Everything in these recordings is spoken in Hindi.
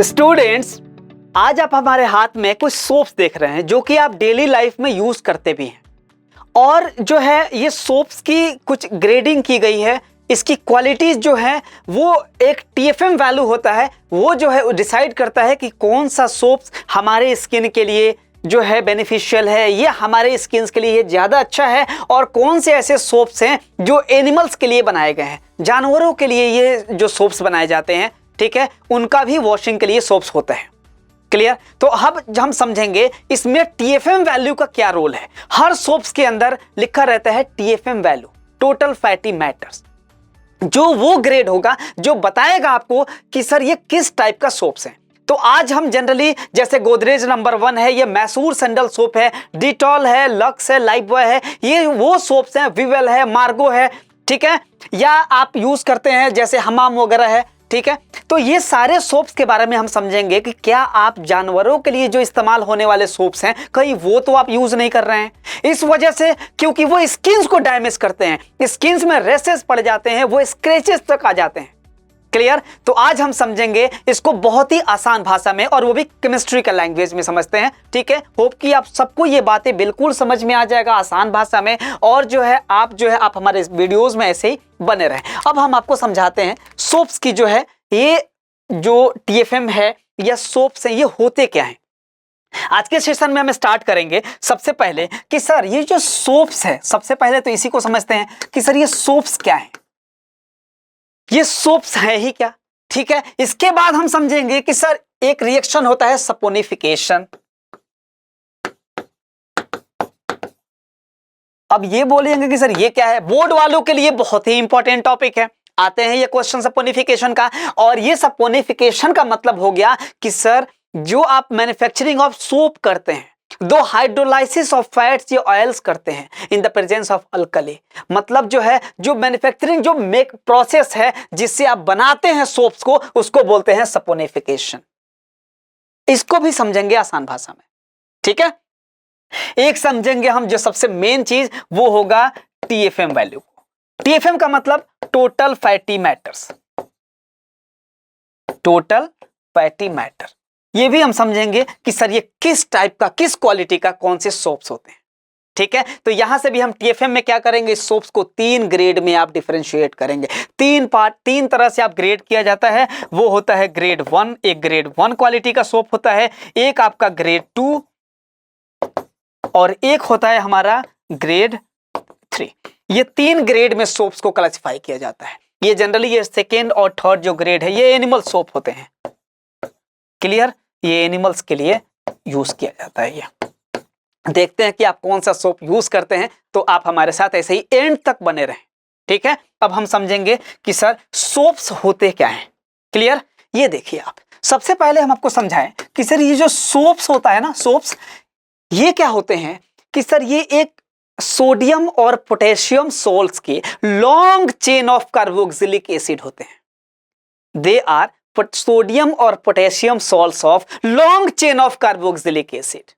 स्टूडेंट्स, आज आप हमारे हाथ में कुछ सोप्स देख रहे हैं जो कि आप डेली लाइफ में यूज करते भी हैं। और जो है ये सोप्स की कुछ ग्रेडिंग की गई है। इसकी क्वालिटीज जो है वो एक टीएफएम वैल्यू होता है, वो जो है डिसाइड करता है कि कौन सा सोप्स हमारे स्किन के लिए जो है बेनिफिशियल है, ये हमारे स्किन के लिए ज़्यादा अच्छा है, और कौन से ऐसे सोप्स हैं जो एनिमल्स के लिए बनाए गए हैं, जानवरों के लिए ये जो सोप्स बनाए जाते हैं, ठीक है, उनका भी वॉशिंग के लिए सोप्स होता है। क्लियर? तो अब हम समझेंगे इसमें टीएफएम वैल्यू का क्या रोल है। हर सोप्स के अंदर लिखा रहता है TFM value, total fatty matters, जो वो ग्रेड होगा जो बताएगा आपको कि सर ये किस टाइप का सोप्स है। तो आज हम जनरली जैसे गोदरेज नंबर 1 है, ये मैसूर सैंडल सोप है, डिटॉल है, लक्स है, लाइफबॉय है, ये वो सोप्स हैं, विवेल है, मार्गो है, ठीक है, या आप यूज करते हैं जैसे हमाम वगैरह है, ठीक है। तो ये सारे सोप्स के बारे में हम समझेंगे कि क्या आप जानवरों के लिए जो इस्तेमाल होने वाले सोप्स हैं कहीं वो तो आप यूज नहीं कर रहे हैं, इस वजह से क्योंकि वो स्किन्स को डैमेज करते हैं, स्किन्स में रेसेस पड़ जाते हैं, वो स्क्रैचेस तक आ जाते हैं। क्लियर? तो आज हम समझेंगे इसको बहुत ही आसान भाषा में, और वो भी केमिस्ट्री का लैंग्वेज में समझते हैं, ठीक है। होप कि आप सबको ये बातें बिल्कुल समझ में आ जाएगा आसान भाषा में, और जो है आप हमारे वीडियोस में ऐसे ही बने रहें। अब हम आपको समझाते हैं सोप्स की जो है ये जो टीएफएम है या सोप्स हैं ये होते क्या हैं। आज के सेशन में हम स्टार्ट करेंगे सबसे पहले कि सर ये जो सोप्स है, सबसे पहले तो इसी को समझते हैं कि सर ये सोप्स क्या है, ये सोप्स है ही क्या, ठीक है। इसके बाद हम समझेंगे कि सर एक रिएक्शन होता है सपोनिफिकेशन। अब ये बोलेंगे कि सर ये क्या है, बोर्ड वालों के लिए बहुत ही इंपॉर्टेंट टॉपिक है। आते हैं ये क्वेश्चन सपोनिफिकेशन का, और ये सपोनिफिकेशन का मतलब हो गया कि सर जो आप मैन्युफैक्चरिंग ऑफ सोप करते हैं, दो हाइड्रोलाइसिस ऑफ फैट्स या ऑयल्स करते हैं in the presence of alkali, मतलब जो है जो मैन्युफैक्चरिंग जो मेक प्रोसेस है जिससे आप बनाते हैं सोप्स को, उसको बोलते हैं सपोनिफिकेशन। इसको भी समझेंगे आसान भाषा में, ठीक है। एक समझेंगे हम जो सबसे मेन चीज, वो होगा टीएफएम वैल्यू। टीएफएम का मतलब total fatty matters, total fatty matter. ये भी हम समझेंगे कि सर ये किस टाइप का, किस क्वालिटी का, कौन से सोप्स होते हैं, ठीक है। तो यहां से भी हम टीएफएम में क्या करेंगे, सोप्स को 3 ग्रेड में आप डिफरेंशिएट करेंगे। 3 तरह से आप ग्रेड किया जाता है। वो होता है ग्रेड 1, एक ग्रेड 1 क्वालिटी का सोप होता है, एक आपका ग्रेड 2, और एक होता है हमारा ग्रेड 3। ये 3 ग्रेड में सोप्स को क्लासिफाई किया जाता है। ये जनरली ये सेकेंड और थर्ड जो ग्रेड है ये एनिमल सोप होते हैं। क्लियर? ये एनिमल्स के लिए यूज किया जाता है। ये देखते हैं कि आप कौन सा सोप यूज करते हैं, तो आप हमारे साथ ऐसे ही एंड तक बने रहें, ठीक है। अब हम समझेंगे कि सर सोप्स होते क्या हैं। क्लियर? ये देखिए, आप सबसे पहले हम आपको समझाएं कि सर ये जो सोप्स होता है ना, सोप्स ये क्या होते हैं कि सर ये एक सोडियम और पोटेशियम सोल्ट्स के long chain of carboxylic acid होते हैं। दे आर सोडियम और potassium salts of long chain of carboxylic acid.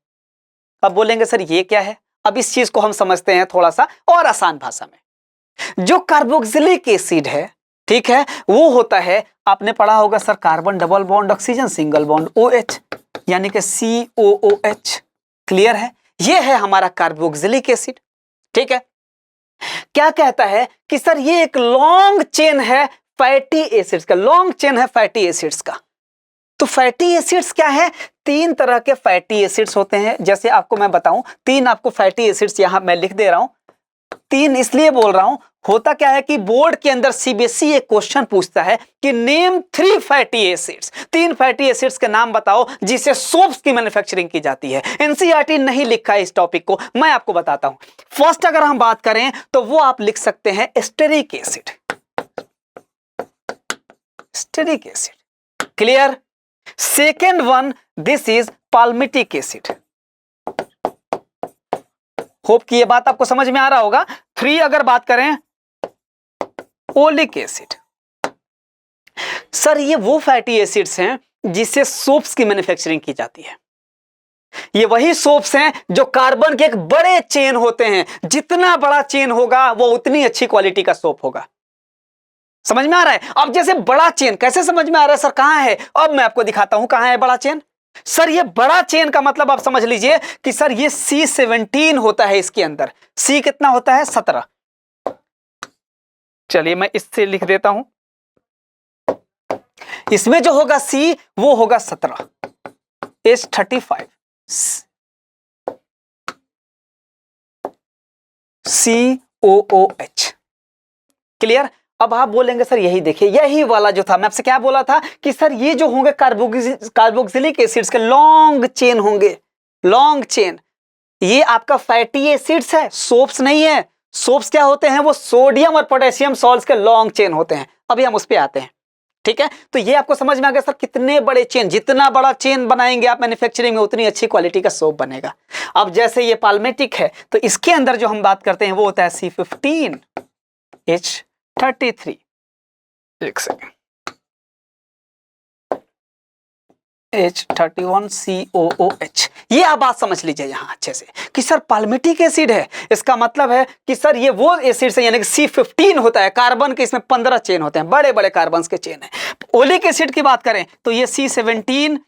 अब बोलेंगे सर ये क्या है, अब इस चीज को हम समझते हैं थोड़ा सा और आसान भाषा में। जो कार्बोक्सिलिक एसिड है, ठीक है, वो होता है, आपने पढ़ा होगा sir carbon double bond oxygen single bond OH, यानी कि COOH। क्लियर है? ये है हमारा कार्बोक्सिलिक एसिड, ठीक है। क्या कहता है कि सर ये एक लॉन्ग चेन है फैटी एसिड्स का, लॉन्ग चेन है फैटी एसिड्स का। तो फैटी एसिड्स क्या है? 3 तरह के फैटी एसिड्स होते हैं। जैसे आपको मैं बताऊं, 3 आपको फैटी एसिड्स यहां मैं लिख दे रहा हूं। 3 इसलिए बोल रहा हूं, होता क्या है कि बोर्ड के अंदर सीबीएसई एक क्वेश्चन पूछता है कि name 3 fatty acids, 3 fatty acids के नाम बताओ जिससे सोप्स की मैन्युफैक्चरिंग की जाती है। एनसीईआरटी नहीं लिखा है इस टॉपिक को, मैं आपको बताता हूं। फर्स्ट अगर हम बात करें तो वो आप लिख सकते हैं stearic acid, stearic acid. Clear? Second one, this is palmitic acid. Hope कि ये बात आपको समझ में आ रहा होगा। 3 अगर बात करें, ओलिक एसिड। सर ये वो फैटी एसिड्स हैं जिससे सोप्स की मैन्युफैक्चरिंग की जाती है। ये वही सोप्स हैं जो कार्बन के एक बड़े चेन होते हैं, जितना बड़ा चेन होगा वो उतनी अच्छी क्वालिटी का सोप होगा। समझ में आ रहा है? अब जैसे बड़ा चेन कैसे समझ में आ रहा है सर, कहां है? अब मैं आपको दिखाता हूं कहां है बड़ा चेन। सर ये बड़ा चेन का मतलब आप समझ लीजिए कि सर ये C17 होता है, इसके अंदर C कितना होता है? 17। चलिए मैं इससे लिख देता हूं, इसमें जो होगा C वो होगा 17, H35 COOH। क्लियर? अब आप बोलेंगे सर यही देखिए, यही वाला जो था, मैं आपसे क्या बोला था कि सर ये जो होंगे कार्बोक्सिलिक एसिड्स के लॉन्ग चेन होंगे, लॉन्ग चेन। ये आपका फैटी एसिड्स है, सोप्स नहीं है। सोप्स क्या होते हैं? वो सोडियम और पोटेशियम सॉल्ट्स के लॉन्ग चेन होते हैं। अभी हम उस पे आते हैं, ठीक है? तो ये आपको समझ में आ गया सर, कितने बड़े चेन, जितना बड़ा चेन बनाएंगे आप मैन्युफैक्चरिंग में उतनी अच्छी क्वालिटी का सोप बनेगा। अब जैसे ये पाल्मेटिक है तो इसके अंदर जो हम बात करते हैं वो होता है C15H33। एक सेकेंड, H31COOH। ये आप बात समझ लीजिए यहां अच्छे से कि सर पाल्मेटिक एसिड है, इसका मतलब है कि सर ये वो एसिड है, यानी कि C15 होता है। कार्बन के इसमें 15 चेन होते हैं, बड़े बड़े कार्बन के चेन है। ओलिक एसिड की बात करें तो ये C17,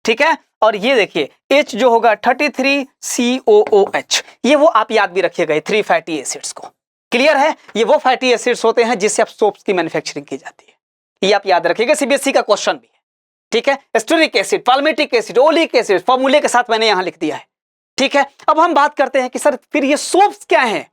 ठीक है? और ये देखिए H जो होगा 33COOH। ये वो आप याद भी रखिएगा, 3 फैटी एसिड्स को। क्लियर है? ये वो फैटी एसिड्स होते हैं जिससे आप सोप्स की मैन्युफैक्चरिंग की जाती है। ये आप याद रखिएगा, सीबीएसई का क्वेश्चन भी है, ठीक है? Stearic acid, palmitic acid, oleic acid फॉर्मूले के साथ मैंने यहां लिख दिया है, ठीक है? अब हम बात करते हैं कि सर फिर ये सोप्स क्या हैं?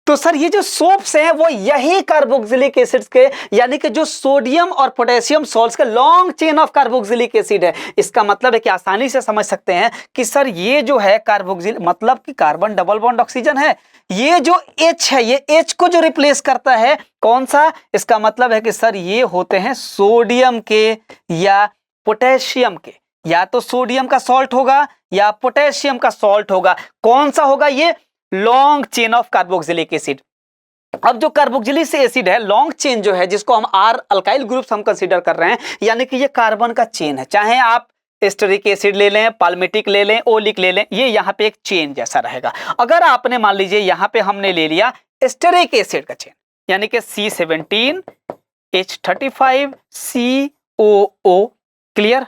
तो सर ये जो सोप्स हैं वो यही कार्बोक्सिलिक एसिड्स के, यानी कि जो सोडियम और पोटेशियम सॉल्ट्स के long chain of carboxylic acid है। इसका मतलब है कि आसानी से समझ सकते हैं कि सर ये जो है कार्बोक्सिल, मतलब कि कार्बन डबल बॉन्ड ऑक्सीजन है। ये जो H है, ये H को जो रिप्लेस करता है कौन सा? इसका मतलब है कि सर ये होते हैं सोडियम के या पोटेशियम के, या तो सोडियम का सॉल्ट होगा या पोटेशियम का सॉल्ट होगा। कौन सा होगा? ये long chain of carboxylic acid. अब जो कार्बोक्सिलिक एसिड है लॉन्ग चेन जो है, जिसको हम R अल्काइल ग्रुप्स हम कंसीडर कर रहे हैं, यानी कि ये कार्बन का चेन है। चाहे आप एस्टरिक एसिड ले लें, पाल्मेटिक ले लें, ओलिक ले लें, ये यहाँ पे एक चेन जैसा रहेगा। अगर आपने मान लीजिए यहाँ पे हमने ले लिया एस्टरिक एसिड का चेन, यानी कि C17H35COO। क्लियर?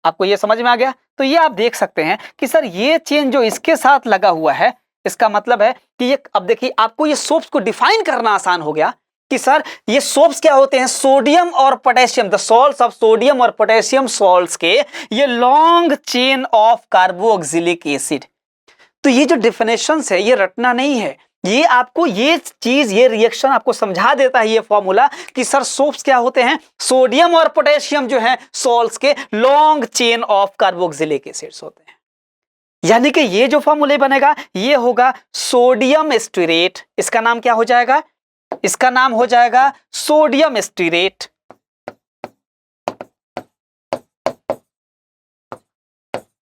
आपको ये समझ में आ गया? तो ये आप देख सकते हैं कि सर ये चेन जो इसके साथ लगा हुआ है, इसका मतलब है कि ये, अब देखिए आपको ये सोप्स को डिफाइन करना आसान हो गया कि सर ये सोप्स क्या होते हैं? सोडियम और potassium, the salts of sodium और पोटेशियम सॉल्ट्स के ये long chain of carboxylic acid. तो ये जो डिफिनेशन है ये रटना नहीं है, ये आपको ये चीज, ये रिएक्शन आपको समझा देता है, ये फॉर्मूला कि सर सोप्स क्या होते हैं? सोडियम और पोटेशियम जो है सॉल्ट्स के long chain of carboxylic acids होते हैं। यानी कि ये जो फॉर्मूले बनेगा ये होगा सोडियम स्टीरेट। इसका नाम क्या हो जाएगा? इसका नाम हो जाएगा सोडियम स्टीरेट।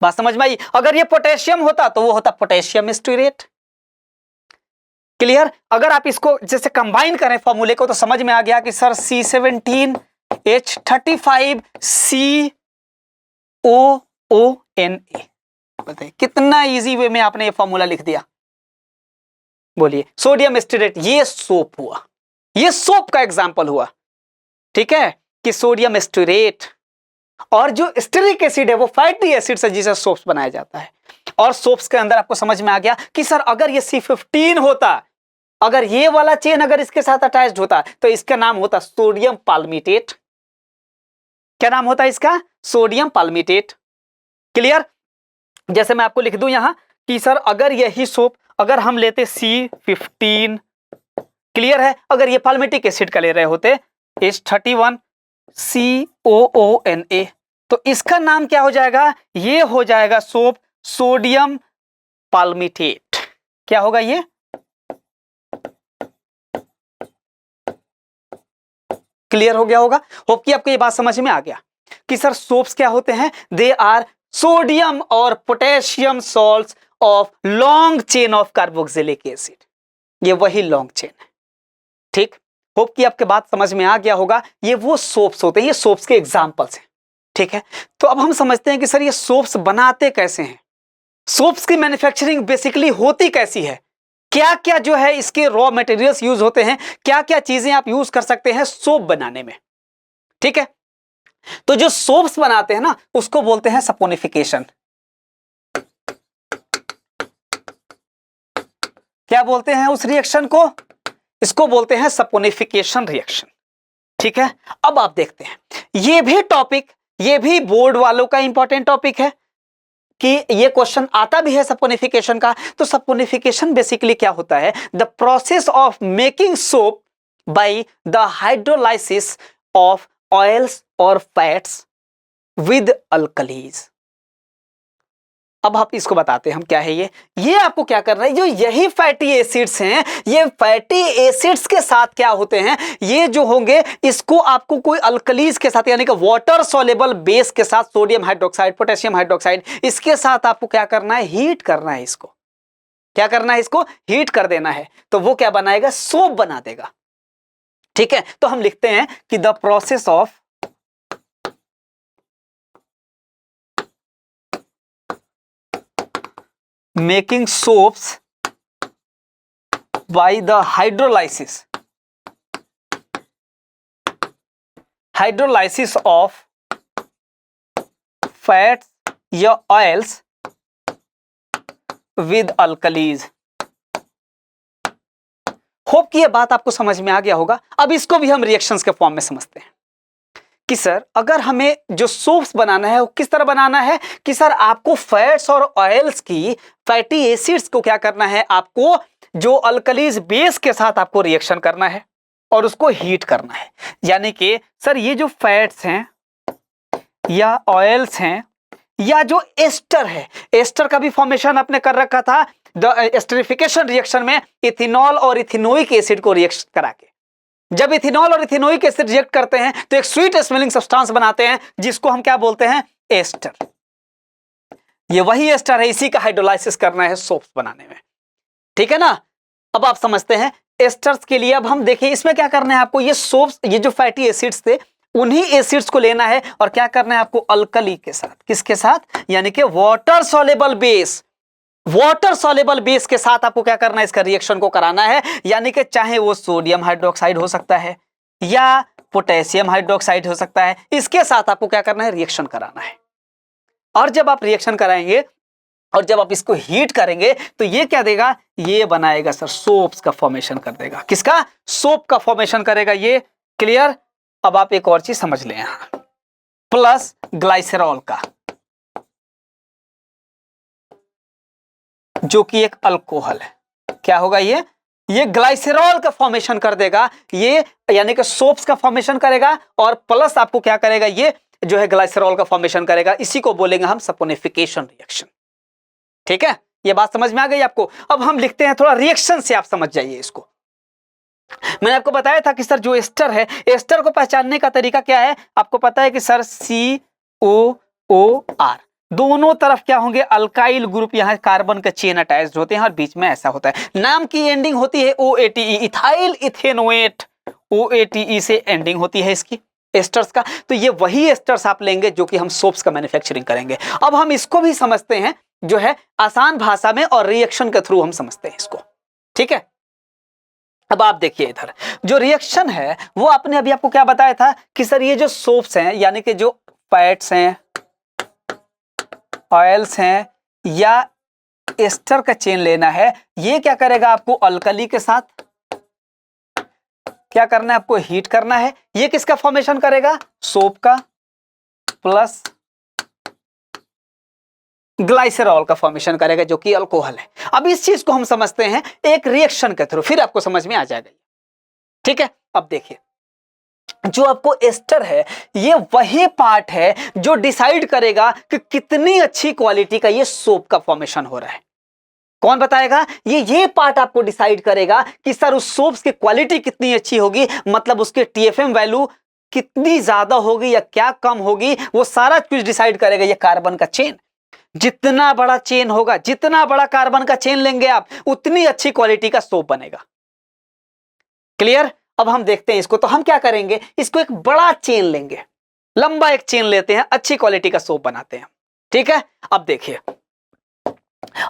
बात समझ में आई? अगर ये पोटेशियम होता तो वो होता पोटेशियम स्टीरेट। क्लियर? अगर आप इसको जैसे कंबाइन करें फॉर्मूले को तो समझ में आ गया कि सर C17H35COONA। बताइए कितना इजी वे में आपने ये फॉर्मूला लिख दिया। बोलिए, सोडियम स्टीरेट, ये सोप हुआ, ये सोप का एग्जांपल हुआ, ठीक है? कि सोडियम स्टीरेट और जो स्टीरिक एसिड है वो फैटी एसिड से जिसे सोप्स बनाया जाता है। और सोप्स के अंदर आपको समझ में आ गया कि सर अगर ये C15 होता, अगर ये वाला चेन अगर इसके साथ अटैच्ड होता तो इसका नाम होता सोडियम पाल्मिटेट। क्या नाम होता है इसका? Sodium palmitate. क्लियर? जैसे मैं आपको लिख दूं यहां कि सर अगर यही सोप अगर हम लेते C15, क्लियर है? अगर ये पाल्मेटिक एसिड का ले रहे होते H31COONA, तो इसका नाम क्या हो जाएगा? ये हो जाएगा सोप सोडियम पाल्मिटेट। क्या होगा ये? क्लियर हो गया होगा? होप कि आपको ये बात समझ में आ गया कि सर सोप्स क्या होते हैं? दे आर सोडियम और potassium salts of long chain of carboxylic acid. ये वही लॉन्ग चेन है, ठीक? होप कि आपके बात समझ में आ गया होगा। ये वो सोप्स होते हैं, ये सोप्स के एग्जांपल्स हैं, ठीक है? तो अब हम समझते हैं कि सर ये सोप्स बनाते कैसे हैं, सोप्स की मैन्युफैक्चरिंग बेसिकली होती कैसी है, क्या क्या जो है इसके रॉ मटेरियल्स यूज होते हैं, क्या क्या चीजें आप यूज कर सकते हैं सोप बनाने में। ठीक है, तो जो सोप्स बनाते हैं ना उसको बोलते हैं सपोनिफिकेशन। क्या बोलते हैं उस रिएक्शन को? इसको बोलते हैं सपोनिफिकेशन रिएक्शन। ठीक है, अब आप देखते हैं ये भी टॉपिक, ये भी बोर्ड वालों का इंपॉर्टेंट टॉपिक है कि ये क्वेश्चन आता भी है सपोनिफिकेशन का। तो सपोनिफिकेशन बेसिकली क्या होता है? The process of making soap by the hydrolysis of oils और फैट्स विद अल्कलीज। अब आप इसको बताते हैं हम क्या है ये आपको क्या करना है, जो यही फैटी एसिड्स हैं, ये फैटी एसिड्स के साथ क्या होते हैं, ये जो होंगे इसको आपको कोई अल्कलीज के साथ यानी कि वाटर सॉल्युबल बेस के साथ, सोडियम हाइड्रोक्साइड, पोटेशियम हाइड्रोक्साइड, इसके साथ आपको क्या करना है, हीट करना है। इसको क्या करना है, इसको हीट कर देना है, तो वो क्या बनाएगा, सोप बना देगा। ठीक है, तो हम लिखते हैं कि the process of making soaps by the hydrolysis of fats या oils with alkalis। होप कि ये बात आपको समझ में आ गया होगा। अब इसको भी हम रिएक्शंस के फॉर्म में समझते हैं कि सर अगर हमें जो सोप्स बनाना है वो किस तरह बनाना है, कि सर आपको फैट्स और ऑयल्स की, फैटी एसिड्स को क्या करना है, आपको जो अल्कलीज बेस के साथ आपको रिएक्शन करना है और उसको हीट करना है। यानी कि सर ये जो फैट्स हैं या ऑयल्स हैं या जो एस्टर है, एस्टर का भी फॉर्मेशन आपने कर रखा था द एस्टरिफिकेशन रिएक्शन में, इथेनॉल और इथेनोइक एसिड को रिएक्ट करा के। जब इथेनॉल और इथेनोइक एसिड रिएक्ट करते हैं तो एक स्वीट स्मेलिंग सब्सटेंस बनाते हैं जिसको हम क्या बोलते हैं, एस्टर। ये वही एस्टर है, इसी का हाइड्रोलाइसिस करना है सोप्स बनाने में। ठीक है ना, अब आप समझते हैं एस्टर्स के लिए। अब हम देखिए इसमें क्या करना है आपको, ये सोप्स, ये जो फैटी एसिड्स थे उन्हीं एसिड्स को लेना है और क्या करना है आपको, अल्कली के साथ। किसके साथ, यानी कि water soluble base, water soluble base के साथ आपको क्या करना है, इसका रिएक्शन को कराना है। यानी कि चाहे वो सोडियम हाइड्रोक्साइड हो सकता है या पोटेशियम हाइड्रोक्साइड हो सकता है, इसके साथ आपको क्या करना है, रिएक्शन कराना है। और जब आप रिएक्शन कराएंगे और जब आप इसको हीट करेंगे तो ये क्या देगा, ये बनाएगा सर सोप्स का फॉर्मेशन कर देगा। किसका, सोप का फॉर्मेशन करेगा ये। क्लियर। अब आप एक और चीज समझ लें यहां, प्लस ग्लाइसेरॉल का, जो कि एक अल्कोहल है। क्या होगा ये ग्लाइसेरॉल का फॉर्मेशन कर देगा, ये यानी कि सोप्स का फॉर्मेशन करेगा और प्लस आपको क्या करेगा, ये जो है ग्लाइसेरॉल का फॉर्मेशन करेगा। इसी को बोलेंगे हम सपोनिफिकेशन रिएक्शन। ठीक है, ये बात समझ में आ गई आपको। अब हम लिखते हैं, थोड़ा रिएक्शन से आप समझ जाइए इसको। मैंने आपको बताया था कि सर जो एस्टर है, एस्टर को पहचानने का तरीका क्या है, आपको पता है कि सर COOR, दोनों तरफ क्या होंगे, अल्काइल ग्रुप, यहाँ कार्बन का चेन अटैच्ड होते हैं और बीच में ऐसा होता है। नाम की एंडिंग होती है OATE, इथाइल इथेनोएट, OATE से एंडिंग होती है इसकी एस्टर्स का। तो ये वही एस्टर्स आप लेंगे जो कि हम सोप्स का मैन्युफैक्चरिंग करेंगे। अब हम इसको भी समझते हैं जो है आसान भाषा में और रिएक्शन के थ्रू हम समझते हैं इसको। ठीक है, अब आप देखिए इधर जो रिएक्शन है वो आपने अभी आपको क्या बताया था कि सर ये जो सोप्स हैं यानी कि जो फैट्स हैं, ऑयल्स हैं या एस्टर का चेन लेना है, ये क्या करेगा, आपको अल्कली के साथ क्या करना है, आपको हीट करना है। ये किसका फॉर्मेशन करेगा, सोप का, प्लस ग्लाइसेरॉल का फॉर्मेशन करेगा जो कि अल्कोहल है। अब इस चीज को हम समझते हैं एक रिएक्शन के थ्रू, फिर आपको समझ में आ जाएगा। ठीक है, अब देखिए जो आपको एस्टर है ये वही पार्ट है जो डिसाइड करेगा कि कितनी अच्छी क्वालिटी का ये सोप का फॉर्मेशन हो रहा है। कौन बताएगा, ये पार्ट आपको डिसाइड करेगा कि सर उस सोप्स की क्वालिटी कितनी अच्छी होगी, मतलब उसके TFM वैल्यू कितनी ज्यादा होगी या क्या कम होगी, वो सारा कुछ डिसाइड करेगा ये कार्बन का चेन। जितना बड़ा चेन होगा, जितना बड़ा कार्बन का चेन लेंगे आप, उतनी अच्छी क्वालिटी का सोप बनेगा। क्लियर। अब हम देखते हैं इसको, तो हम क्या करेंगे, इसको एक बड़ा चेन लेंगे, लंबा एक चेन लेते हैं, अच्छी क्वालिटी का सोप बनाते हैं। ठीक है, अब देखिए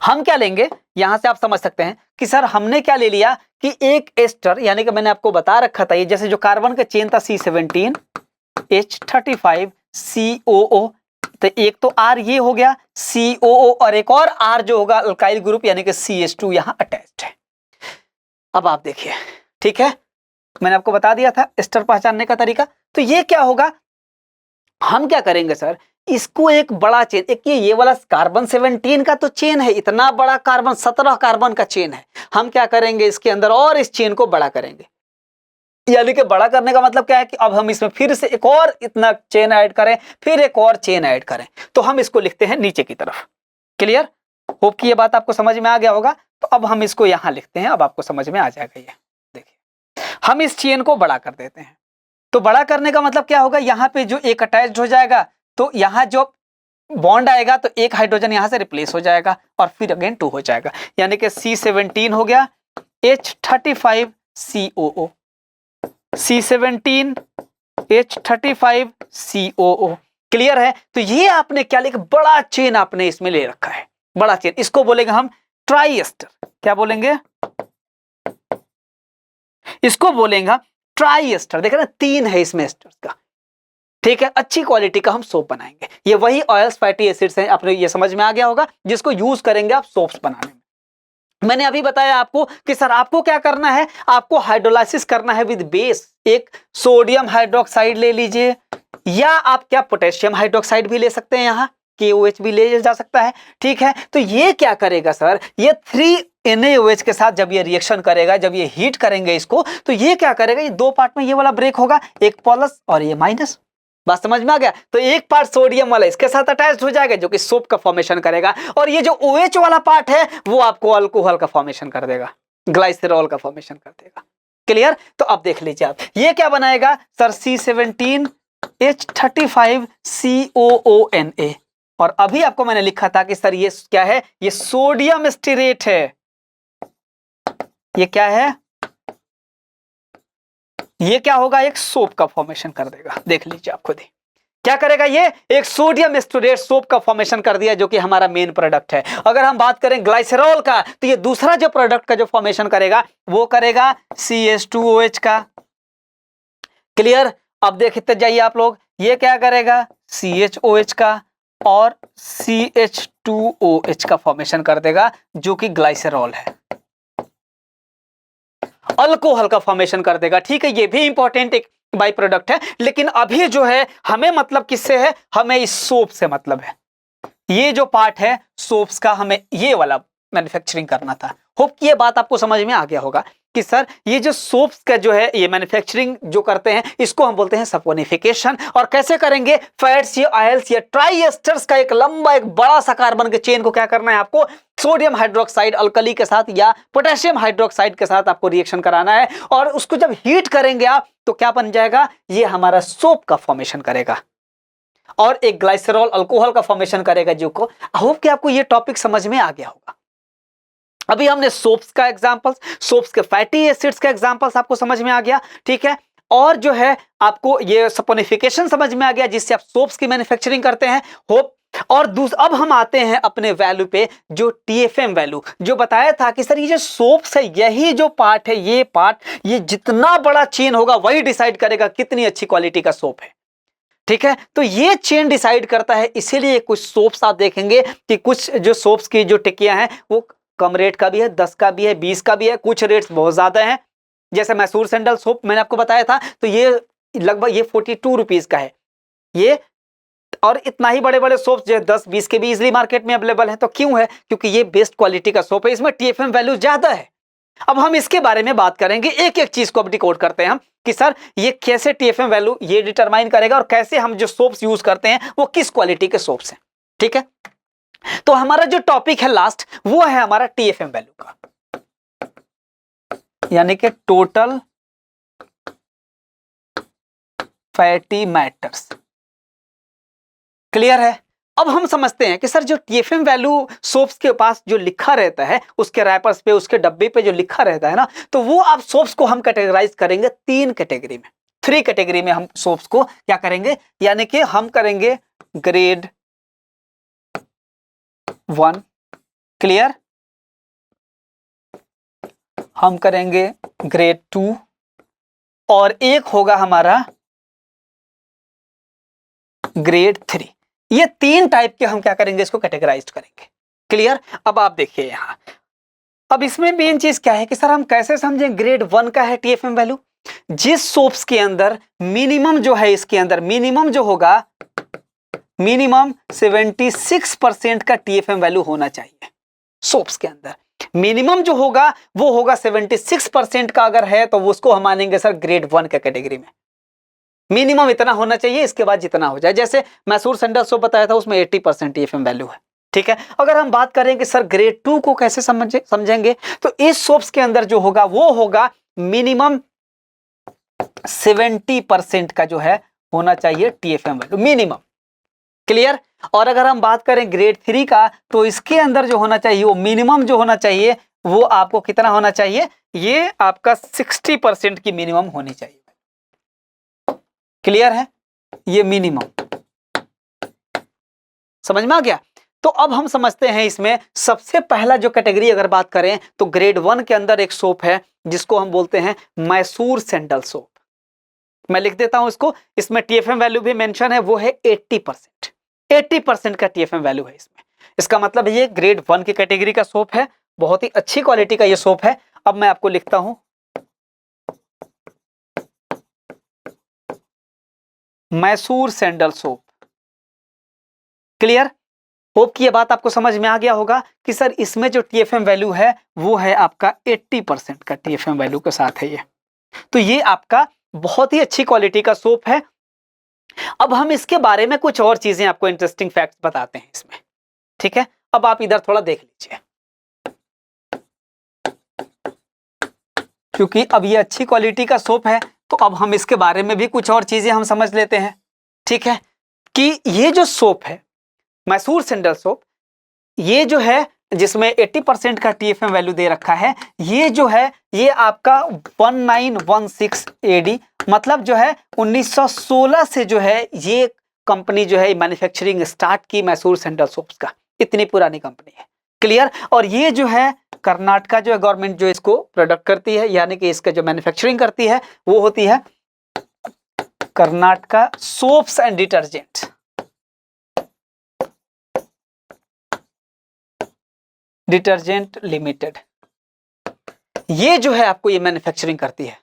हम क्या लेंगे, यहां से आप समझ सकते हैं कि सर हमने क्या ले लिया कि एक एस्टर, यानी कि मैंने आपको बता रखा था ये जैसे जो कार्बन का चेन था C17 H35 COO, तो एक तो R ये हो गया COO और एक और R जो होगा अल्काइल ग्रुप यानी कि CH2 यहां अटैच्ड है। अब आप देखिए, ठीक है, मैंने आपको बता दिया था एस्टर पहचानने का तरीका। तो ये क्या होगा, हम क्या करेंगे सर, इसको एक बड़ा चेन, एक ये वाला कार्बन 17 का तो चेन है, इतना बड़ा कार्बन 17 कार्बन का चेन है, हम क्या करेंगे इसके अंदर और इस चेन को बड़ा करेंगे। यानी कि बड़ा करने का मतलब क्या है कि अब हम इसमें फिर से एक और इतना चेन ऐड करें, फिर एक और चेन ऐड करें, तो हम इसको लिखते हैं नीचे की तरफ। क्लियर, होप कि ये बात आपको समझ में आ गया होगा। तो अब हम इसको यहां लिखते हैं, अब आपको समझ में आ जाएगा। ये देखिए, हम इस चेन को बड़ा कर देते हैं। तो बड़ा करने का मतलब क्या होगा, यहाँ पे जो एक अटैच्ड हो जाएगा, तो यहाँ जो बॉन्ड आएगा तो एक हाइड्रोजन यहां से रिप्लेस हो जाएगा और फिर अगेन 2 हो जाएगा, यानी कि C17 हो गया H35 COO, C17 H35 COO। Clear है। तो ये आपने क्या लिखा, बड़ा चेन आपने इसमें ले रखा है, बड़ा चेन, इसको बोलेंगे हम ट्राई एस्टर। क्या बोलेंगे, इसको बोलेंगे ट्राई एस्टर। देखा ना, 3 है इसमें एस्टर्स का, ठीक है, अच्छी क्वालिटी का हम सोप बनाएंगे। ये वही ऑयल्स फैटी एसिड्स हैं, आपने ये समझ में आ गया होगा, जिसको यूज करेंगे आप सोप्स बनाने में। मैंने अभी बताया आपको कि सर आपको क्या करना है, आपको हाइड्रोलाइसिस करना है विद बेस। एक सोडियम हाइड्रोक्साइड ले लीजिए, या आप क्या पोटेशियम हाइड्रोक्साइड भी ले सकते हैं, यहाँ KOH भी ले जा सकता है, ठीक है। तो ये क्या करेगा सर, ये 3NaOH के साथ जब ये रिएक्शन करेगा, जब ये हीट करेंगे इसको, तो ये क्या करेगा, ये 2 पार्ट में ये वाला ब्रेक होगा, एक प्लस और ये माइनस। बात समझ में आ गया। तो एक पार्ट सोडियम वाला इसके साथ अटैच्ड हो जाएगा जो कि सोप का फॉर्मेशन करेगा, और ये जो OH वाला पार्ट है वो आपको अल्कोहल का फॉर्मेशन कर देगा, ग्लाइसरॉल का फॉर्मेशन कर देगा। क्लियर। तो अब देख लीजिए आप, ये क्या बनाएगा सर, C17 H35 COONA। और अभी आपको मैंने लिखा था कि सर ये क्या है, ये सोडियम स्टीरेट है। ये क्या है, ये क्या होगा, एक सोप का फॉर्मेशन कर देगा। देख लीजिए आप खुद ही क्या करेगा, ये एक सोडियम स्टीरेट सोप का फॉर्मेशन कर दिया, जो कि हमारा मेन प्रोडक्ट है। अगर हम बात करें ग्लाइसरॉल का, तो ये दूसरा जो प्रोडक्ट का जो फॉर्मेशन करेगा वो करेगा CH2OH का। क्लियर। अब देखते जाइए आप लोग, ये क्या करेगा, CHOH का और CH2OH का फॉर्मेशन कर देगा, जो कि ग्लाइसरॉल है, अल्कोहल का फॉर्मेशन कर देगा। ठीक है, ये भी इंपॉर्टेंट एक बाई प्रोडक्ट है, लेकिन अभी जो है हमें मतलब किससे है, हमें इस सोप से मतलब है। ये जो पार्ट है सोप्स का, हमें ये वाला मैन्युफैक्चरिंग करना था। होप कि ये बात आपको समझ में आ गया होगा कि सर ये जो सोप्स का जो है ये मैन्युफैक्चरिंग जो करते हैं, इसको हम बोलते हैं सपोनिफिकेशन। और कैसे करेंगे, फैट्स या ऑयल्स या ट्राई एस्टर्स का एक लंबा एक बड़ा सा कार्बन के चेन को क्या करना है, आपको सोडियम हाइड्रोक्साइड अल्कली के साथ या पोटेशियम हाइड्रोक्साइड के साथ आपको रिएक्शन कराना है, और उसको जब हीट करेंगे आप तो क्या बन जाएगा, ये हमारा सोप का फॉर्मेशन करेगा और एक ग्लाइसरॉल अल्कोहल का फॉर्मेशन करेगा। जो को होप कि आपको ये टॉपिक समझ में आ गया होगा। अभी हमने सोप्स का एग्जांपल्स, सोप्स के फैटी एसिड्स का एग्जांपल्स आपको समझ में आ गया, ठीक है। और जो है आपको ये सपोनिफिकेशन समझ में आ गया, जिससे आप सोप्स की मैन्युफैक्चरिंग करते हैं। होप। और अब हम आते हैं अपने वैल्यू पे, जो TFM वैल्यू, जो बताया था कि सर ये जो सोप्स है, यही जो पार्ट है, ये पार्ट, ये जितना बड़ा चेन होगा वही डिसाइड करेगा कितनी अच्छी क्वालिटी का सोप है। ठीक है, तो ये चेन डिसाइड करता है। इसीलिए कुछ सोप्स आप देखेंगे कि कुछ जो सोप्स की जो टिक्कियां हैं वो कम रेट का भी है, 10 का भी है, 20 का भी है, कुछ रेट्स बहुत ज्यादा हैं। जैसे मैसूर सैंडल सोप मैंने आपको बताया था, तो ये लगभग ये 42 रुपीज का है ये। और इतना ही बड़े बड़े सोप्स जो 10-20 के भी इजिली मार्केट में अवेलेबल है। तो क्यों है, क्योंकि ये बेस्ट क्वालिटी का सोप है, इसमें TFM वैल्यू ज्यादा है। अब हम इसके बारे में बात करेंगे, एक एक चीज को अब डिकोड करते हैं हम कि सर ये कैसे TFM वैल्यू ये डिटरमाइन करेगा, और कैसे हम जो सोप्स यूज करते हैं वो किस क्वालिटी के सोप्स हैं। ठीक है, तो हमारा जो टॉपिक है लास्ट, वो है हमारा TFM वैल्यू का, यानी कि टोटल फैटी मैटर्स। क्लियर है। अब हम समझते हैं कि सर जो TFM वैल्यू सोप्स के पास जो लिखा रहता है, उसके रैपर्स पे, उसके डब्बे पे जो लिखा रहता है ना, तो वो आप सोप्स को हम कैटेगराइज करेंगे 3 कैटेगरी में, 3 कैटेगरी में हम सोप्स को क्या करेंगे, यानी कि हम करेंगे ग्रेड 1। क्लियर। हम करेंगे ग्रेड 2 और एक होगा हमारा ग्रेड 3। ये 3 टाइप के हम क्या करेंगे, इसको कैटेगराइज करेंगे। क्लियर। अब आप देखिए यहां, अब इसमें मेन चीज क्या है कि सर हम कैसे समझें ग्रेड 1 का है टीएफएम वैल्यू। जिस सोप्स के अंदर मिनिमम जो है, इसके अंदर मिनिमम जो होगा, मिनिमम 76% का टीएफएम वैल्यू होना चाहिए। सोप्स के अंदर मिनिमम जो होगा वो होगा 76% का। अगर है तो उसको हम मानेंगे सर ग्रेड 1 के कैटेगरी में। मिनिमम इतना होना चाहिए, इसके बाद जितना हो जाए। जैसे मैसूर सैंडल सोप बताया था, उसमें 80% टीएफएम वैल्यू है। ठीक है। अगर हम बात करें कि सर ग्रेड 2 को कैसे समझेंगे, तो इस सोप्स के अंदर जो होगा वो होगा मिनिमम 70% का जो है होना चाहिए टीएफएम वैल्यू, मिनिमम। क्लियर। और अगर हम बात करें ग्रेड 3 का, तो इसके अंदर जो होना चाहिए वो मिनिमम जो होना चाहिए वो आपको कितना होना चाहिए, ये आपका 60% की मिनिमम होनी चाहिए। क्लियर है, ये मिनिमम समझ में आ गया। तो अब हम समझते हैं इसमें सबसे पहला जो कैटेगरी अगर बात करें तो ग्रेड 1 के अंदर एक सोप है जिसको हम बोलते हैं मैसूर सैंडल सोप। मैं लिख देता हूं इसको, इसमें टीएफएम वैल्यू भी मेंशन है, वो है 80%। 80% का टीएफएम वैल्यू है इसमें। इसका मतलब ये ग्रेड 1 की कैटेगरी का सोप है, बहुत ही अच्छी क्वालिटी का ये सोप है। अब मैं आपको लिखता हूं Mysore sandal soap. Clear. Hope कि ये बात आपको समझ में आ गया होगा कि सर इसमें जो टीएफएम वैल्यू है वो है आपका 80% का टीएफएम वैल्यू के साथ है ये। तो ये आपका बहुत ही अच्छी क्वालिटी का सोप है। अब हम इसके बारे में कुछ और चीजें आपको इंटरेस्टिंग फैक्ट्स बताते हैं इसमें। ठीक है। अब आप इधर थोड़ा देख लीजिए, क्योंकि अब ये अच्छी क्वालिटी का सोप है तो अब हम इसके बारे में भी कुछ और चीजें हम समझ लेते हैं। ठीक है, कि ये जो सोप है मैसूर सैंडल सोप, ये जो है जिसमें 80% का टीएफएम वैल्यू दे रखा है, ये जो है ये आपका 1916 एडी, मतलब जो है 1916 से जो है ये कंपनी जो है मैन्युफैक्चरिंग स्टार्ट की मैसूर सैंडल सोप्स का। इतनी पुरानी कंपनी है। क्लियर। और ये जो है कर्नाटका जो है गवर्नमेंट जो इसको प्रोडक्ट करती है, यानी कि इसका जो मैन्युफैक्चरिंग करती है वो होती है Karnataka soaps and detergent detergent limited. ये जो है आपको ये मैन्युफैक्चरिंग करती है।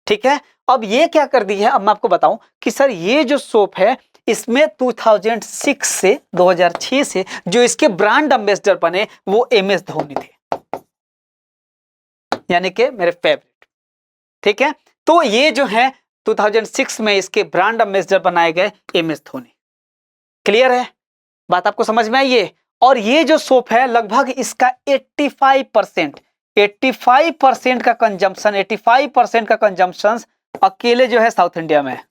ठीक है। अब ये क्या कर दी है, अब मैं आपको बताऊं कि सर ये जो सोप है इसमें 2006 से 2006 से जो इसके ब्रांड एम्बेसडर बने वो एमएस धोनी थे, यानी कि मेरे फेवरेट। ठीक है। तो ये जो है 2006 में इसके ब्रांड एम्बेसडर बनाए गए एमएस धोनी। क्लियर है, बात आपको समझ में आई है। और ये जो सोप है लगभग इसका 85% का कंजम्पशन, 85% का कंजम्पशन अकेले जो है साउथ इंडिया में है।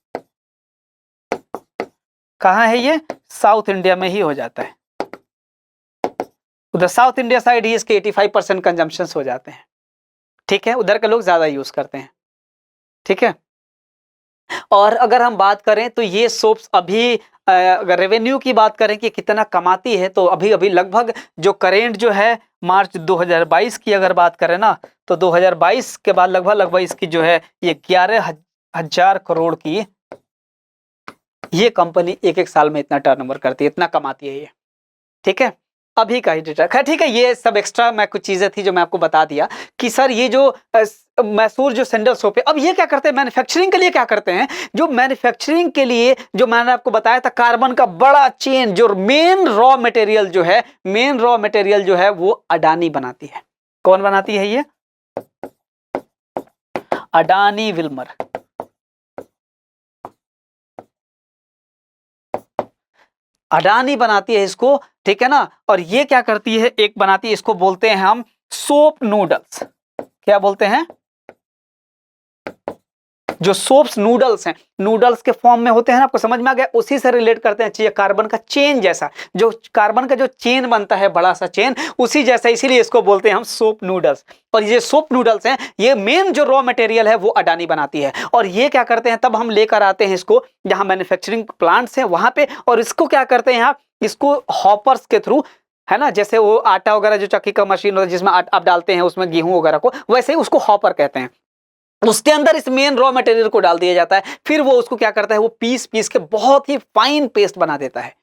कहां है ये, साउथ इंडिया में ही हो जाता है। उधर साउथ इंडिया साइड ही इसके 85% कंजम्पशन हो जाते हैं। ठीक है, उधर के लोग ज्यादा यूज करते हैं। ठीक है। और अगर हम बात करें तो ये सोप्स अभी अगर रेवेन्यू की बात करें कि कितना कमाती है, तो अभी अभी लगभग जो करेंट जो है मार्च 2022 की अगर बात करें ना, तो 2022 के बाद लगभग इसकी जो है ये 11,000 करोड़ की ये कंपनी एक साल में इतना टर्नओवर करती है, इतना कमाती है ये। ठीक है, अभी का ही डेटा है। ठीक है, ये सब एक्स्ट्रा मैं कुछ चीजें थी जो मैं आपको बता दिया कि सर ये जो मैसूर जो सैंडल सोप है, अब ये क्या करते हैं मैन्युफैक्चरिंग के लिए, क्या करते हैं जो मैन्युफैक्चरिंग के लिए जो मैंने आपको बताया था कार्बन का बड़ा चेन, जो मेन रॉ मटेरियल जो है, मेन रॉ मटेरियल जो है वो अडानी बनाती है। कौन बनाती है ये, अडानी विल्मर। अडानी बनाती है इसको। ठीक है ना। और ये क्या करती है, एक बनाती है, इसको बोलते हैं हम सोप नूडल्स। क्या बोलते हैं, जो सोप्स नूडल्स हैं, नूडल्स के फॉर्म में होते हैं ना, आपको समझ में आ गया। उसी से रिलेट करते हैं, चाहिए कार्बन का चेन जैसा, जो कार्बन का जो चेन बनता है बड़ा सा चेन, उसी जैसा, इसीलिए इसको बोलते हैं हम सोप नूडल्स। और ये सोप नूडल्स हैं, ये मेन जो रॉ मटेरियल है वो अडानी बनाती है। और ये क्या करते हैं, तब हम लेकर आते हैं इसको जहां मैन्युफैक्चरिंग प्लांट्स हैं वहां पे, और इसको क्या करते हैं यहाँ, इसको हॉपर्स के थ्रू है ना, जैसे वो आटा वगैरह जो चक्की का मशीन होता है जिसमें आप डालते हैं उसमें गेहूं वगैरह को, वैसे ही उसको हॉपर कहते हैं। उसके अंदर इस मेन रॉ मटेरियल को डाल दिया जाता है, फिर वो उसको क्या करता है, वो पीस पीस के बहुत ही फाइन पेस्ट बना देता है।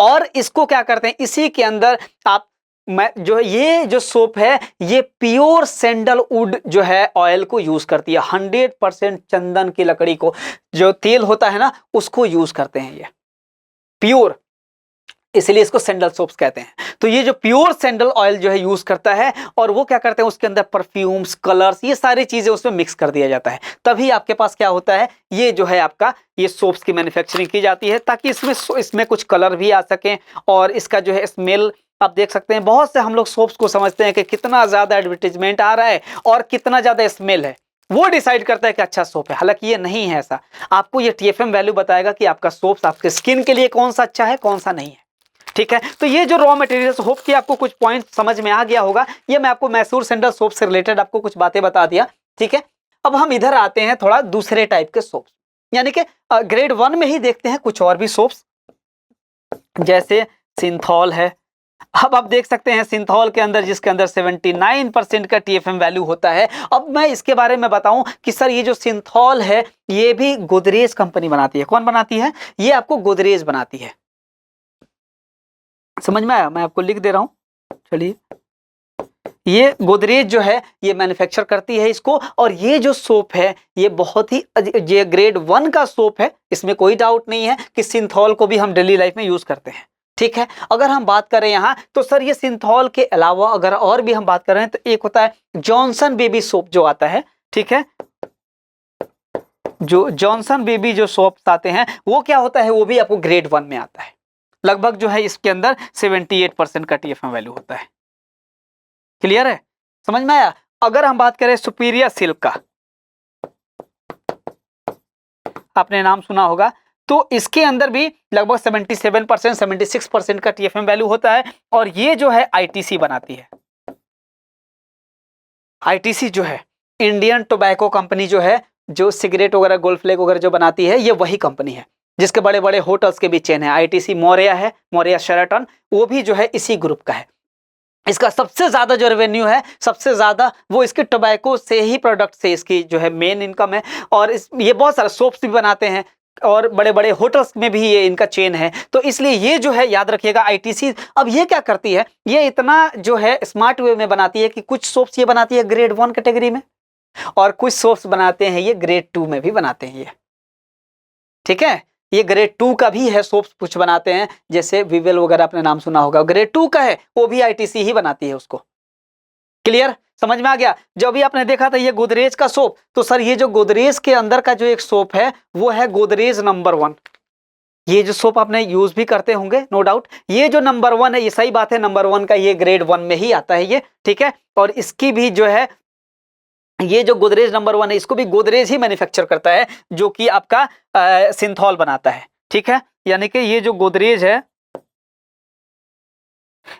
और इसको क्या करते हैं, इसी के अंदर आप जो ये जो सोप है ये प्योर सैंडलवुड जो है ऑयल को यूज करती है, 100% चंदन की लकड़ी को, जो तेल होता है ना उसको यूज करते हैं ये प्योर, इसलिए इसको सैंडल सोप्स कहते हैं। तो ये जो प्योर सैंडल ऑयल जो है यूज करता है, और वो क्या करते हैं उसके अंदर परफ्यूम्स, कलर्स, ये सारी चीजें उसमें मिक्स कर दिया जाता है, तभी आपके पास क्या होता है, ये जो है आपका ये सोप्स की मैन्युफैक्चरिंग की जाती है, ताकि इसमें कुछ कलर भी आ सके, और इसका जो है स्मेल आप देख सकते हैं। बहुत से हम लोग सोप्स को समझते हैं कि कितना ज्यादा एडवर्टीजमेंट आ रहा है और कितना ज्यादा स्मेल है, वो डिसाइड करता है कि अच्छा सोप है, हालांकि ये नहीं है ऐसा। आपको ये TFM वैल्यू बताएगा कि आपका सोप्स आपके स्किन के लिए कौन सा अच्छा है कौन सा नहीं है, ठीक है। तो ये जो रॉ मटेरियल्स, होप कि आपको कुछ पॉइंट समझ में आ गया होगा। ये मैं आपको मैसूर सैंडल सोप से रिलेटेड आपको कुछ बातें बता दिया, ठीक है। अब हम इधर आते हैं थोड़ा दूसरे टाइप के सोप्स, यानी कि ग्रेड 1 में ही देखते हैं कुछ और भी सोप्स, जैसे सिंथॉल है। अब आप देख सकते हैं सिंथॉल के अंदर, जिसके अंदर 79% का TFM वैल्यू होता है। अब मैं इसके बारे में बताऊं कि सर ये जो सिंथॉल है ये भी गोदरेज कंपनी बनाती है। कौन बनाती है? ये आपको गोदरेज बनाती है। समझ में आया? मैं आपको लिख दे रहा हूं, चलिए। ये गोदरेज जो है ये मैन्युफैक्चर करती है इसको, और ये जो सोप है ये बहुत ही ये ग्रेड 1 का सोप है, इसमें कोई डाउट नहीं है कि सिंथॉल को भी हम डेली लाइफ में यूज करते हैं, ठीक है। अगर हम बात करें यहाँ तो सर ये सिंथॉल के अलावा अगर और भी हम बात कर रहे हैं तो एक होता है जॉनसन बेबी सोप जो आता है, ठीक है। जो जॉनसन बेबी जो सोप्स आते हैं वो क्या होता है, वो भी आपको ग्रेड 1 में आता है। लगभग जो है इसके अंदर 78% का TFM वैल्यू होता है। क्लियर है? समझ में आया? अगर हम बात करें सुपीरियर सिल्क का, आपने नाम सुना होगा, तो इसके अंदर भी लगभग 77% 76% का TFM वैल्यू होता है, और ये जो है ITC बनाती है। ITC जो है इंडियन टोबैको कंपनी जो है, जो सिगरेट वगैरह गोल्ड फ्लैग वगैरह जो बनाती है, ये वही कंपनी है जिसके बड़े बड़े होटल्स के भी चेन है। ITC मौर्या है, मौर्या शेराटन, वो भी जो है इसी ग्रुप का है। इसका सबसे ज्यादा जो रेवेन्यू है, सबसे ज्यादा वो इसके टोबैको से ही प्रोडक्ट से इसकी जो है मेन इनकम है। और ये बहुत सारे सोप्स भी बनाते हैं और बड़े बड़े होटल्स में भी ये इनका चेन है, तो इसलिए ये जो है याद रखिएगा ITC। अब ये क्या करती है, ये इतना जो है स्मार्ट वे में बनाती है कि कुछ सोप्स ये बनाती है ग्रेड 1 कैटेगरी में, और कुछ सोप्स बनाते हैं ये ग्रेड 2 में भी बनाते हैं ये, ठीक है। ये ग्रेड 2 का भी है, सोप्स कुछ बनाते हैं, जैसे विवेल वगैरह आपने नाम सुना होगा, ग्रेड 2 का है, वो भी ITC ही बनाती है उसको। क्लियर? समझ में आ गया? जो भी आपने देखा था ये गोदरेज का सोप, तो सर ये जो गोदरेज के अंदर का जो एक सोप है वो है गोदरेज नंबर 1। ये जो सोप आपने यूज भी करते होंगे नो डाउट। ये जो नंबर 1 है, ये सही बात है, नंबर 1 का ये ग्रेड 1 में ही आता है ये, ठीक है। और इसकी भी जो है ये जो गोदरेज नंबर 1 है, इसको भी गोदरेज ही मैन्युफैक्चर करता है, जो कि आपका सिंथॉल बनाता है, ठीक है। यानी कि ये जो गोदरेज है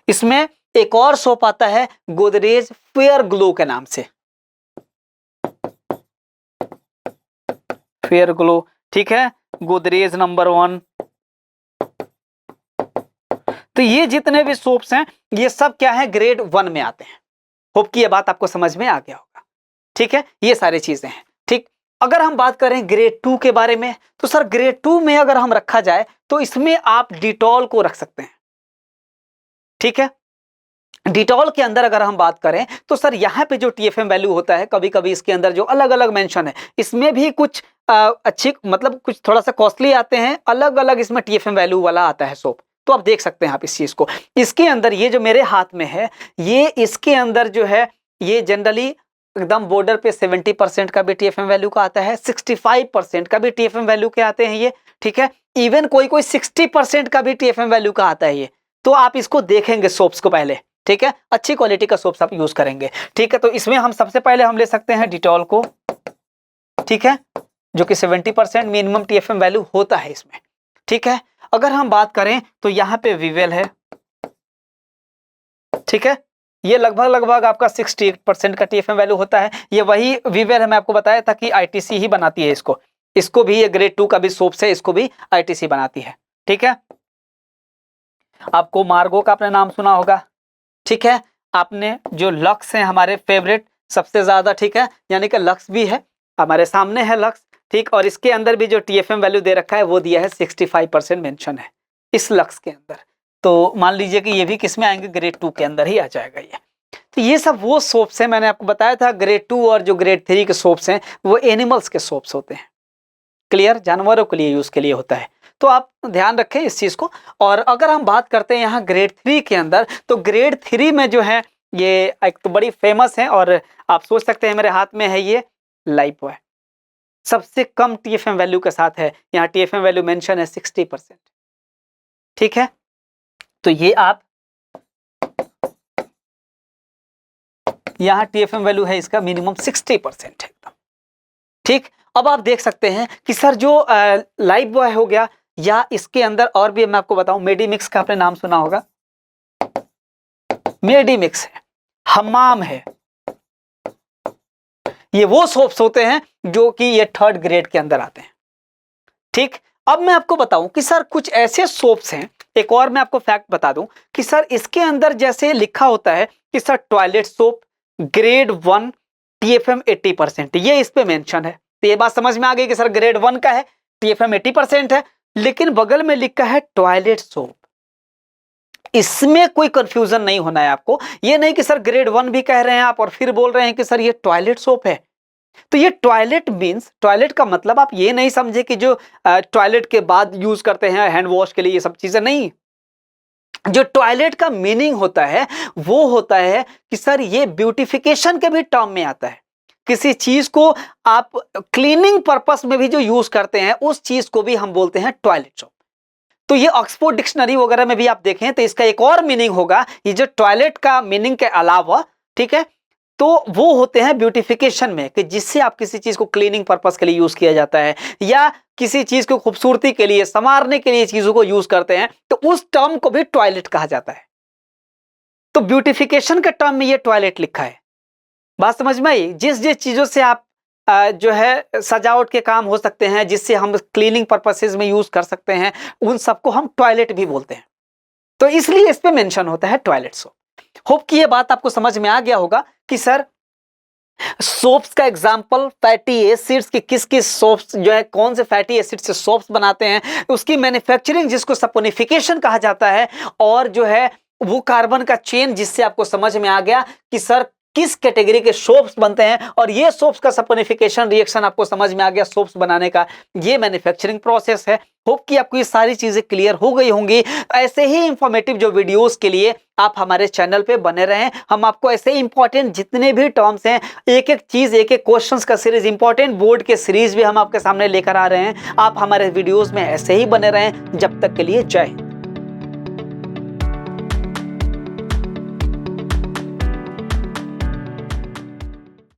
इसमें एक और सोप आता है गोदरेज फेयर ग्लो के नाम से, फेयर ग्लो, ठीक है, गोदरेज नंबर 1। तो ये जितने भी सोप्स हैं ये सब क्या है, ग्रेड 1 में आते हैं। होप कि ये बात आपको समझ में आ गया होगा, ठीक है। ये सारी चीजें हैं, ठीक। अगर हम बात करें ग्रेड 2 के बारे में, तो सर ग्रेड 2 में अगर हम रखा जाए तो इसमें आप डिटॉल को रख सकते हैं, ठीक है। डिटॉल के अंदर अगर हम बात करें तो सर यहाँ पे जो TFM वैल्यू होता है, कभी कभी इसके अंदर जो अलग अलग मेंशन है, इसमें भी कुछ अच्छी मतलब कुछ थोड़ा सा कॉस्टली आते हैं, अलग अलग इसमें TFM वैल्यू वाला आता है सोप। तो आप देख सकते हैं आप इस चीज को, इसके अंदर ये जो मेरे हाथ में है, ये इसके अंदर जो है ये जनरली एकदम बॉर्डर पे 70% का भी TFM वैल्यू का आता है, 65% का भी TFM वैल्यू के आते हैं ये, ठीक है। इवन कोई कोई 60% का भी TFM वैल्यू का आता है ये। तो आप इसको देखेंगे सोप्स को पहले, ठीक है, अच्छी क्वालिटी का सोप्स आप यूज करेंगे, ठीक है। तो इसमें हम सबसे पहले हम ले सकते हैं डिटॉल को, ठीक है, जो कि 70% मिनिमम TFM वैल्यू होता है इसमें, ठीक है। अगर हम बात करें तो यहाँ पे विवेल है, ठीक है, ये लगभग लगभग आपका 68% का TFM वैल्यू होता है। ये वही विवेल है, मैं आपको बताया था कि ITC ही बनाती है इसको, इसको भी ये ग्रेड 2 का भी सोप्स है, इसको भी ITC बनाती है, ठीक है। आपको मार्गो का आपने नाम सुना होगा, ठीक है। आपने जो लक्स हैं हमारे फेवरेट सबसे ज्यादा, ठीक है, यानी कि लक्स भी है हमारे सामने है लक्स, ठीक। और इसके अंदर भी जो TFM वैल्यू दे रखा है वो दिया है 65% मेंशन है इस लक्स के अंदर। तो मान लीजिए कि ये भी किस में आएंगे, ग्रेड 2 के अंदर ही आ जाएगा ये। तो ये सब वो सोप्स हैं, मैंने आपको बताया था ग्रेड 2 और जो ग्रेड 3 के सोप्स हैं वो एनिमल्स के सोप्स होते हैं। क्लियर, जानवरों के लिए यूज के लिए होता है, तो आप ध्यान रखें इस चीज को। और अगर हम बात करते हैं यहाँ ग्रेड 3 के अंदर, तो ग्रेड 3 में जो है ये एक तो बड़ी फेमस है, और आप सोच सकते हैं मेरे हाथ में है ये लाइफबॉय, सबसे कम TFM वैल्यू के साथ है। यहाँ TFM वैल्यू मेंशन है 60%, ठीक है। तो ये आप यहाँ TFM वैल्यू है इसका मिनिमम 60% है एकदम, ठीक। अब आप देख सकते हैं कि सर जो लाइफबॉय हो गया, या इसके अंदर और भी मैं आपको बताऊं, मेडिमिक्स का आपने नाम सुना होगा, मेडिमिक्स है, हमाम है, ये वो सोप्स होते हैं जो कि ये 3rd ग्रेड के अंदर आते हैं, ठीक। अब मैं आपको बताऊं कि सर कुछ ऐसे सोप्स हैं, एक और मैं आपको फैक्ट बता दूं कि सर इसके अंदर जैसे लिखा होता है कि sir toilet soap grade 1 TFM 80%, ये इस पे मेंशन है। तो ये बात समझ में आ गई कि सर ग्रेड 1 का है, TFM 80% है, लेकिन बगल में लिखा है टॉयलेट सोप। इसमें कोई कंफ्यूजन नहीं होना है आपको, ये नहीं कि सर ग्रेड 1 भी कह रहे हैं आप और फिर बोल रहे हैं कि सर ये टॉयलेट सोप है। तो ये टॉयलेट मीन्स, टॉयलेट का मतलब आप ये नहीं समझे कि जो टॉयलेट के बाद यूज करते हैं हैंड वॉश के लिए, ये सब चीजें नहीं। जो टॉयलेट का मीनिंग होता है वो होता है कि सर ये ब्यूटिफिकेशन के भी टर्म में आता है। किसी चीज को आप क्लीनिंग पर्पस में भी जो यूज करते हैं उस चीज को भी हम बोलते हैं टॉयलेट सोप। तो ये ऑक्सफोर्ड डिक्शनरी वगैरह में भी आप देखें तो इसका एक और मीनिंग होगा, ये जो टॉयलेट का मीनिंग के अलावा, ठीक है, तो वो होते हैं ब्यूटिफिकेशन में, कि जिससे आप किसी चीज को क्लीनिंग पर्पस के लिए यूज किया जाता है, या किसी चीज को खूबसूरती के लिए, संवारने के लिए चीजों को यूज करते हैं, तो उस टर्म को भी टॉयलेट कहा जाता है। तो ब्यूटिफिकेशन के टर्म में ये टॉयलेट लिखा है। बात समझ में आई? जिस जिस चीजों से आप जो है सजावट के काम हो सकते हैं, जिससे हम क्लीनिंग पर्पसेस में यूज कर सकते हैं, उन सबको हम टॉयलेट भी बोलते हैं। तो इसलिए इस पे मेंशन होता है टॉयलेट सोप। होप कि ये बात आपको समझ में आ गया होगा कि सर सोप्स का एग्जांपल फैटी एसिड्स के किस किस सोप्स जो है कौन से फैटी एसिड से सोप्स बनाते हैं, उसकी मैन्युफैक्चरिंग जिसको सपोनिफिकेशन कहा जाता है, और जो है वो कार्बन का चेन, जिससे आपको समझ में आ गया कि सर किस कैटेगरी के सोप्स बनते हैं, और ये सोप्स का सपोनिफिकेशन रिएक्शन आपको समझ में आ गया सोप्स बनाने का, ये मैन्युफैक्चरिंग प्रोसेस है। होप कि आपको ये सारी चीजें क्लियर हो गई होंगी। ऐसे ही इंफॉर्मेटिव जो वीडियोस के लिए आप हमारे चैनल पे बने रहें। हम आपको ऐसे इंपॉर्टेंट जितने भी टर्म्स हैं, एक एक चीज, एक एक क्वेश्चंस का सीरीज, इंपॉर्टेंट बोर्ड के सीरीज भी हम आपके सामने लेकर आ रहे हैं। आप हमारे वीडियोस में ऐसे ही बने रहें। जब तक के लिए जय हिंद।